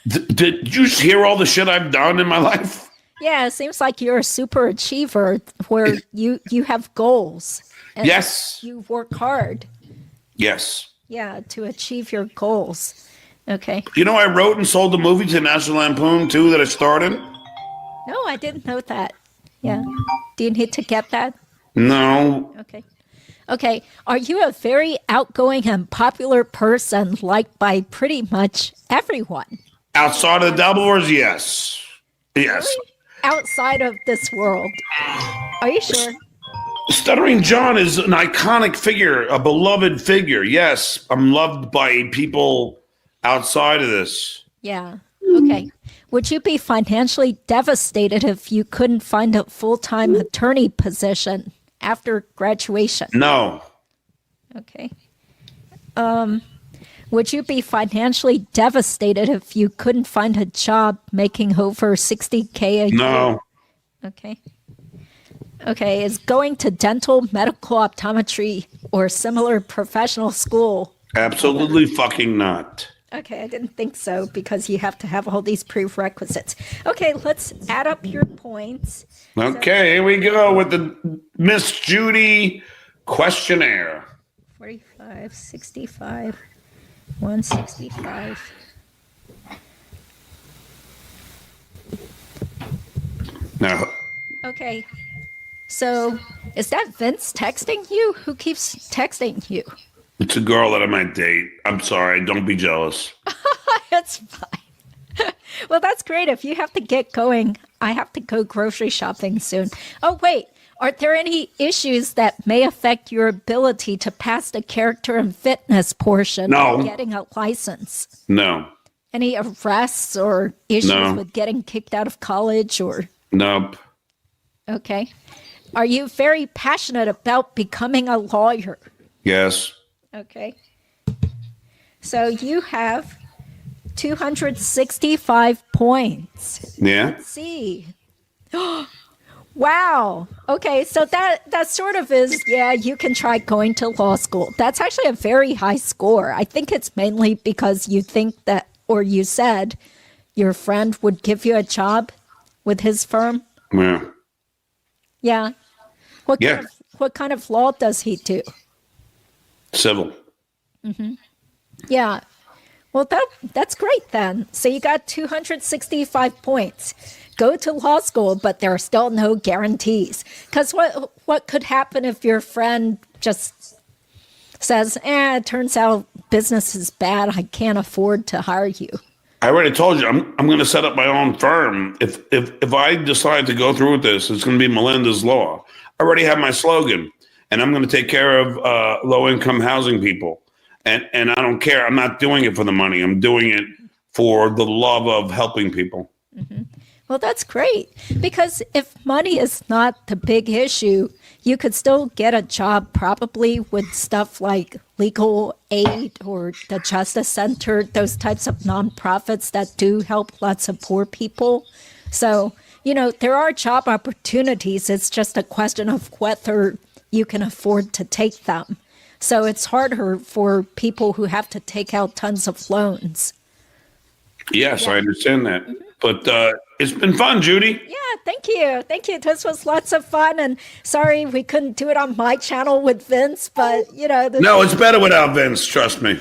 Did you hear all the shit I've done in my life? Yeah, it seems like you're a super achiever where you have goals. And Yes. You work hard. Yes. Yeah, to achieve your goals. Okay. You know, I wrote and sold a movie to National Lampoon, too, that I starred in? No, I didn't know that. Yeah. Do you need to get that? No. Okay. Okay. Are you a very outgoing and popular person liked by pretty much everyone? Outside of the Doublers, yes. Yes. Really? Outside of this world. Are you sure? Stuttering John is an iconic figure, a beloved figure. Yes, I'm loved by people outside of this. Yeah. Okay. Would you be financially devastated if you couldn't find a full-time attorney position after graduation? No. Okay. Would you be financially devastated if you couldn't find a job making over $60K a year? No. Okay. Okay. Is going to dental, medical, optometry, or similar professional school? Absolutely fucking not. Okay, I didn't think so because you have to have all these prerequisites. Okay, let's add up your points. Okay, here we go with the Miss Judy questionnaire. 45, 65, 165. Now, Okay, so is that Vince texting you? Who keeps texting you? it's a girl that I might date. I'm sorry, don't be jealous. That's fine. Well, that's great. If you have to get going, I have to go grocery shopping soon. Oh, wait. Are there any issues that may affect your ability to pass the character and fitness portion No. of getting a license? No. Any arrests or issues No. with getting kicked out of college or? Nope. Okay. Are you very passionate about becoming a lawyer? Yes. Okay. So you have 265 points. Yeah. Let's see. Wow. Okay, so that sort of is, yeah, you can try going to law school. That's actually a very high score. I think it's mainly because you think that, or you said your friend would give you a job with his firm. Yeah. Yeah. Yeah. What kind of law does he do? Civil. Yeah. Well, that's great then. So you got 265 points. Go to law school, but there are still no guarantees. Because what could happen if your friend just says, it turns out business is bad. I can't afford to hire you. I already told you I'm going to set up my own firm. If I decide to go through with this, it's going to be Melinda's Law. I already have my slogan, and I'm going to take care of low-income housing people. And I don't care. I'm not doing it for the money. I'm doing it for the love of helping people. Mm-hmm. Well, that's great. Because if money is not the big issue, you could still get a job probably with stuff like legal aid or the Justice Center, those types of nonprofits that do help lots of poor people. So, there are job opportunities. It's just a question of whether you can afford to take them. So it's harder for people who have to take out tons of loans. Yes, I understand that. But it's been fun, Judy. Yeah, thank you. Thank you. This was lots of fun. And sorry we couldn't do it on my channel with Vince, but, No, it's better without Vince. Trust me.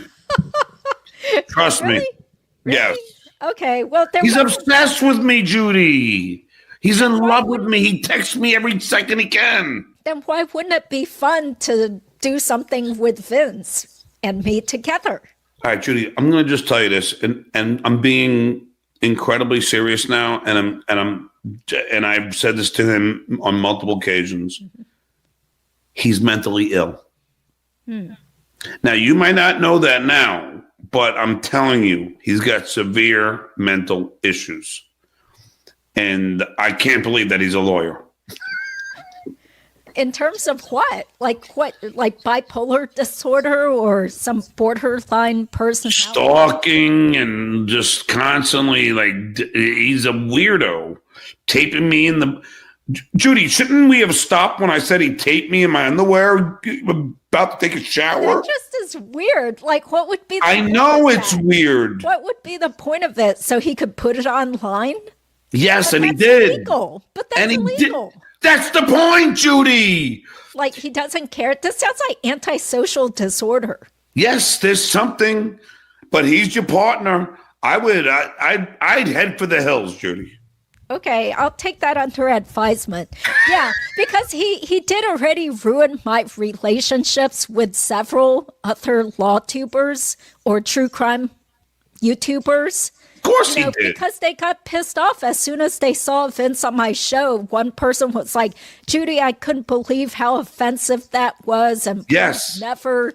Trust Really? me. Really? Yes. Okay, well, He's obsessed with me, Judy. He's in love with me. He texts me every second he can. Then why wouldn't it be fun to do something with Vince and me together? All right, Judy, I'm going to just tell you this, and I'm being incredibly serious now, and I've said this to him on multiple occasions. He's mentally ill. Now, you might not know that now, but I'm telling you, he's got severe mental issues. And I can't believe that he's a lawyer. In terms of what? Like bipolar disorder or some borderline personality? Stalking and just constantly he's a weirdo, taping me in the. Judy, shouldn't we have stopped when I said he taped me in my underwear about to take a shower? It just is weird. Like, what would be the I know it's weird. What would be the point of it? So he could put it online? Yes, but and he did. Illegal. But that's illegal. That's the point, Judy. Like, he doesn't care. This sounds like antisocial disorder. Yes, there's something, but he's your partner. I'd head for the hills, Judy. Okay, I'll take that under advisement. Yeah, because he did already ruin my relationships with several other law tubers or true crime YouTubers. Of course he did. Because they got pissed off as soon as they saw Vince on my show. One person was like, Judy, I couldn't believe how offensive that was. And yes, never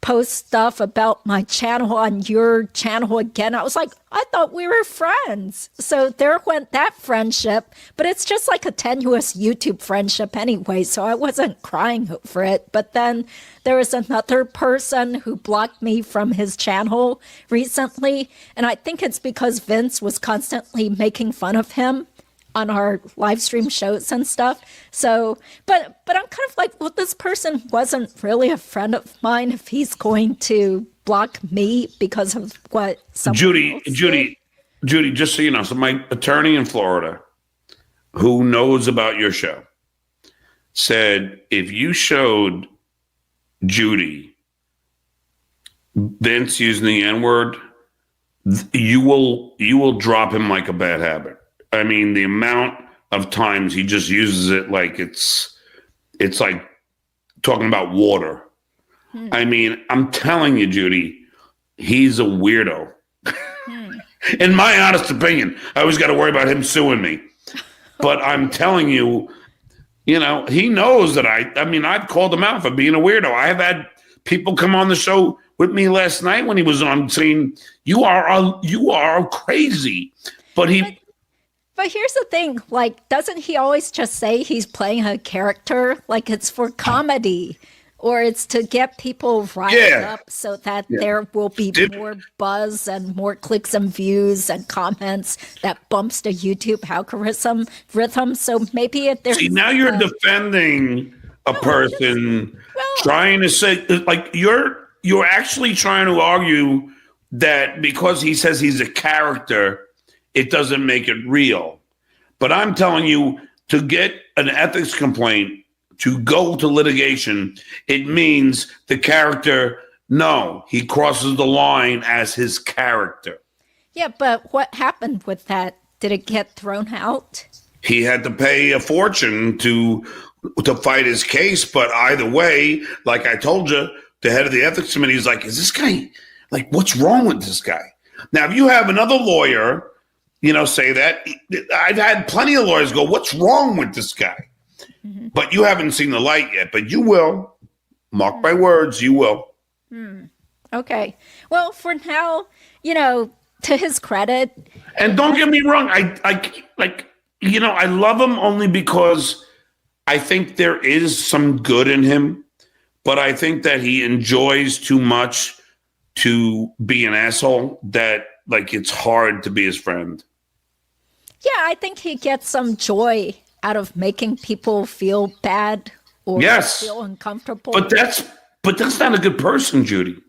post stuff about my channel on your channel again. I was like, I thought we were friends. So there went that friendship, but it's just like a tenuous YouTube friendship anyway. So I wasn't crying over it. But then there was another person who blocked me from his channel recently. And I think it's because Vince was constantly making fun of him on our live stream shows and stuff. So, but I'm kind of like, well, this person wasn't really a friend of mine if he's going to block me because of what Judy, just so you know, so my attorney in Florida who knows about your show said, if you showed Judy Vince using the N-word, you will drop him like a bad habit. I mean, the amount of times he just uses it like it's like talking about water. I mean, I'm telling you, Judy, he's a weirdo. In my honest opinion, I always got to worry about him suing me. But I'm telling you, he knows that I've called him out for being a weirdo. I have had people come on the show with me last night when he was on saying, you are crazy. But here's the thing, like, doesn't he always just say he's playing a character? Like, it's for comedy, or it's to get people riled up so that there will be more buzz and more clicks and views and comments that bumps the YouTube algorithm rhythm. So maybe if there's... See, now you're defending a person trying to say, like, you're actually trying to argue that because he says he's a character, it doesn't make it real. But I'm telling you, to get an ethics complaint, to go to litigation, it means the character, he crosses the line as his character. Yeah, but what happened with that? Did it get thrown out? He had to pay a fortune to fight his case. But either way, like I told you, the head of the ethics committee is like, is this guy, like, what's wrong with this guy? Now, if you have another lawyer, say that, I've had plenty of lawyers go, what's wrong with this guy? Mm-hmm. But you haven't seen the light yet, but you will. Mark my words, you will. Okay. Well, for now, to his credit. And don't get me wrong. I love him only because I think there is some good in him, but I think that he enjoys too much to be an asshole that, like, it's hard to be his friend. Yeah, I think he gets some joy out of making people feel bad or feel uncomfortable. But that's not a good person, Judy.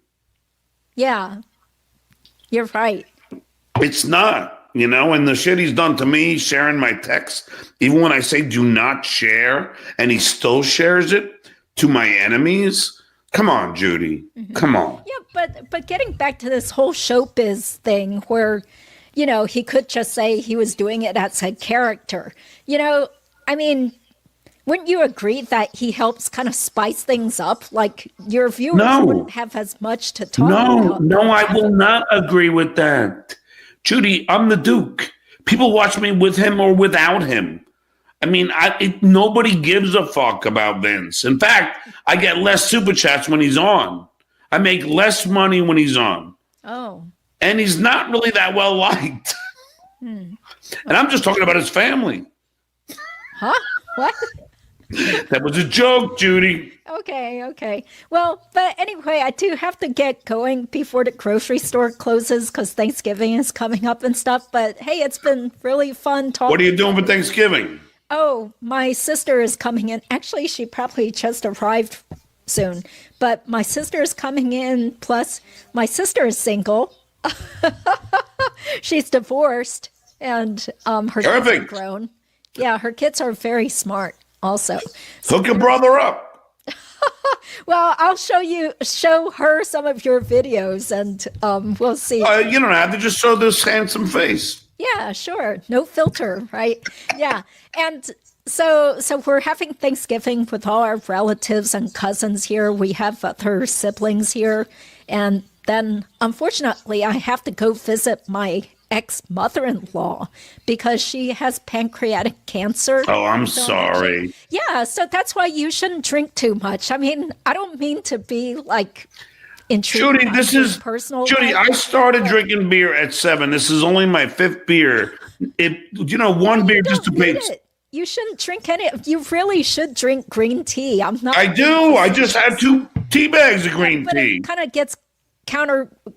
Yeah, you're right. It's not, and the shit he's done to me, sharing my text, even when I say do not share, and he still shares it to my enemies. Come on, Judy. Mm-hmm. Come on. Yeah, but getting back to this whole showbiz thing where, he could just say he was doing it as a character. I mean, wouldn't you agree that he helps kind of spice things up? Like, your viewers wouldn't have as much to talk about. No, I will not agree with that. Judy, I'm the Duke. People watch me with him or without him. I mean, nobody gives a fuck about Vince. In fact, I get less super chats when he's on. I make less money when he's on. Oh. And he's not really that well liked. And I'm just talking about his family. Huh? What? That was a joke, Judy. Okay. Well, but anyway, I do have to get going before the grocery store closes because Thanksgiving is coming up and stuff. But hey, it's been really fun talking. What are you doing for Thanksgiving? Oh, my sister is coming in. Actually, she probably just arrived soon. But my sister is coming in. Plus, my sister is single. She's divorced, and her kids are grown. Yeah, her kids are very smart also. Hook your brother up. Well, I'll show her some of your videos, and we'll see. You don't have to just show this handsome face. Yeah, sure. No filter, right? Yeah. And so we're having Thanksgiving with all our relatives and cousins here. We have other siblings here. And then, unfortunately, I have to go visit my ex-mother-in-law because she has pancreatic cancer. Oh, I'm sorry. Yeah, so that's why you shouldn't drink too much. I mean, I don't mean to be like intrigued. Judy, this is personal. Judy, I started drinking beer at 7. This is only my 5th beer. One beer just to pay. You shouldn't drink any. You really should drink green tea. I'm not. I do. I just had 2 tea bags of green tea. It kind of gets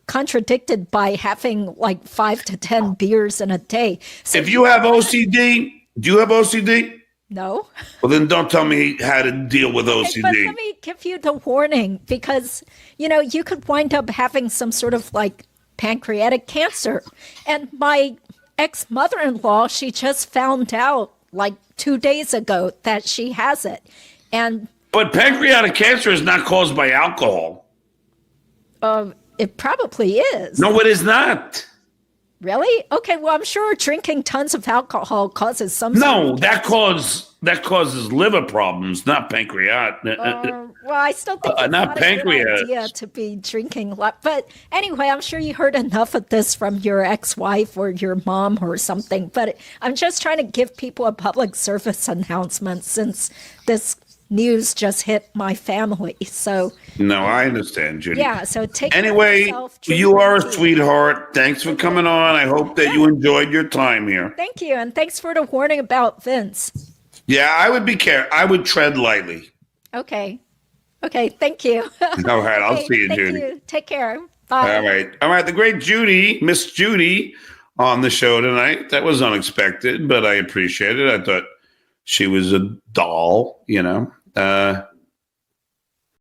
contradicted by having like 5 to 10 beers in a day. So if you have OCD, do you have OCD? No. Well, then don't tell me how to deal with OCD. But let me give you the warning because, you could wind up having some sort of like pancreatic cancer. And my ex-mother-in-law, she just found out like 2 days ago that she has it. But pancreatic cancer is not caused by alcohol. It probably is. No, it is not. Really? Okay, well, I'm sure drinking tons of alcohol causes some. No, that causes liver problems, not pancreatic. Well, I still think it's not pancreas. a good idea to be drinking a lot. But anyway, I'm sure you heard enough of this from your ex-wife or your mom or something. But I'm just trying to give people a public service announcement since this news just hit my family. So no, I understand, Judy. Yeah, so take anyway, care of yourself, you are a sweetheart. Thanks for coming on. I hope that you enjoyed your time here. Thank you, and thanks for the warning about Vince. Yeah, I would be careful. I would tread lightly. Okay, thank you. All right, I'll see you, Judy. You. Take care. Bye. All right. The great Judy, Miss Judy, on the show tonight. That was unexpected, but I appreciate it. I thought she was a doll,